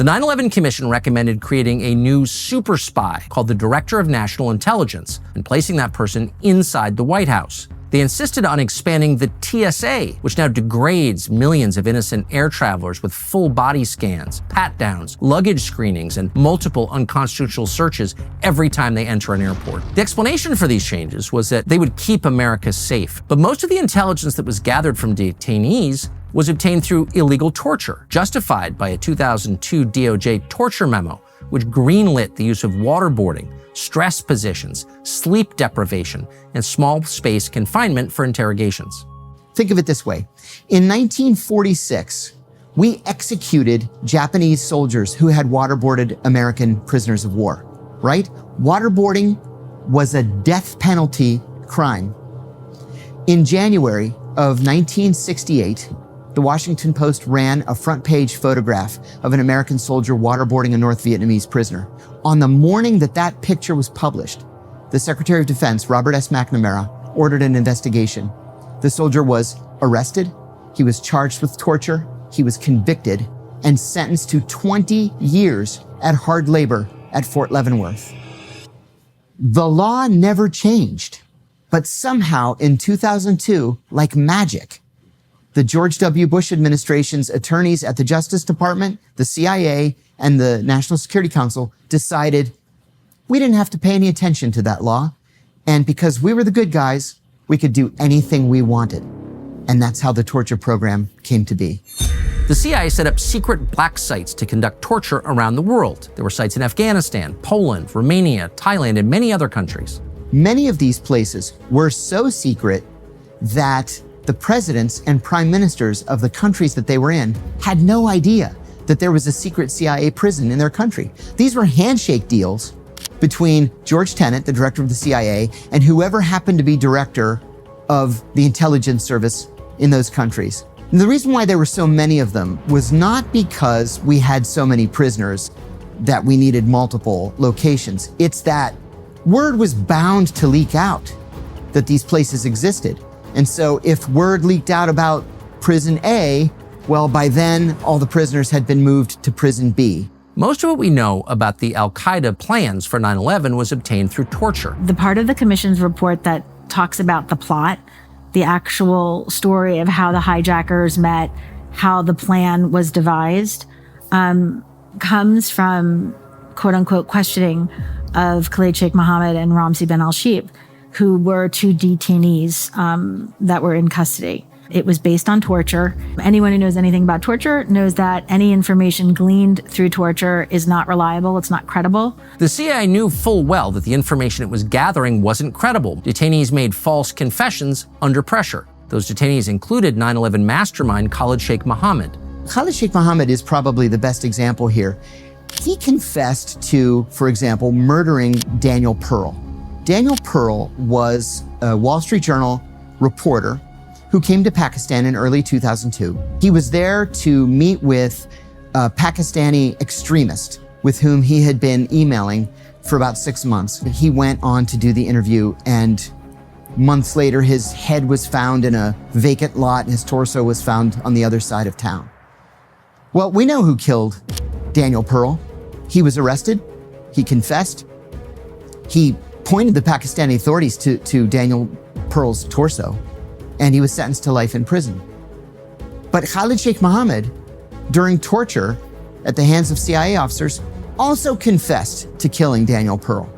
The 9/11 Commission recommended creating a new super spy called the Director of National Intelligence and placing that person inside the White House. They insisted on expanding the TSA, which now degrades millions of innocent air travelers with full body scans, pat-downs, luggage screenings, and multiple unconstitutional searches every time they enter an airport. The explanation for these changes was that they would keep America safe. But most of the intelligence that was gathered from detainees was obtained through illegal torture, justified by a 2002 DOJ torture memo, which greenlit the use of waterboarding, stress positions, sleep deprivation, and small space confinement for interrogations. Think of it this way. In 1946, we executed Japanese soldiers who had waterboarded American prisoners of war, right? Waterboarding was a death penalty crime. In January of 1968, the Washington Post ran a front-page photograph of an American soldier waterboarding a North Vietnamese prisoner. On the morning that that picture was published, the Secretary of Defense, Robert S. McNamara, ordered an investigation. The soldier was arrested, he was charged with torture, he was convicted, and sentenced to 20 years at hard labor at Fort Leavenworth. The law never changed, but somehow in 2002, like magic, the George W. Bush administration's attorneys at the Justice Department, the CIA, and the National Security Council decided we didn't have to pay any attention to that law. And because we were the good guys, we could do anything we wanted. And that's how the torture program came to be. The CIA set up secret black sites to conduct torture around the world. There were sites in Afghanistan, Poland, Romania, Thailand, and many other countries. Many of these places were so secret that the presidents and prime ministers of the countries that they were in had no idea that there was a secret CIA prison in their country. These were handshake deals between George Tenet, the director of the CIA, and whoever happened to be director of the intelligence service in those countries. And the reason why there were so many of them was not because we had so many prisoners that we needed multiple locations. It's that word was bound to leak out that these places existed. And so if word leaked out about prison A, well, by then all the prisoners had been moved to prison B. Most of what we know about the al-Qaeda plans for 9/11 was obtained through torture. The part of the commission's report that talks about the plot, the actual story of how the hijackers met, how the plan was devised, comes from quote unquote questioning of Khalid Sheikh Mohammed and Ramzi bin al-Shibh, who were two detainees that were in custody. It was based on torture. Anyone who knows anything about torture knows that any information gleaned through torture is not reliable, it's not credible. The CIA knew full well that the information it was gathering wasn't credible. Detainees made false confessions under pressure. Those detainees included 9/11 mastermind Khalid Sheikh Mohammed. Khalid Sheikh Mohammed is probably the best example here. He confessed to, for example, murdering Daniel Pearl. Daniel Pearl was a Wall Street Journal reporter who came to Pakistan in early 2002. He was there to meet with a Pakistani extremist with whom he had been emailing for about 6 months. He went on to do the interview, and months later, his head was found in a vacant lot and his torso was found on the other side of town. Well, we know who killed Daniel Pearl. He was arrested, he confessed, he pointed the Pakistani authorities to Daniel Pearl's torso, and he was sentenced to life in prison. But Khalid Sheikh Mohammed, during torture at the hands of CIA officers, also confessed to killing Daniel Pearl.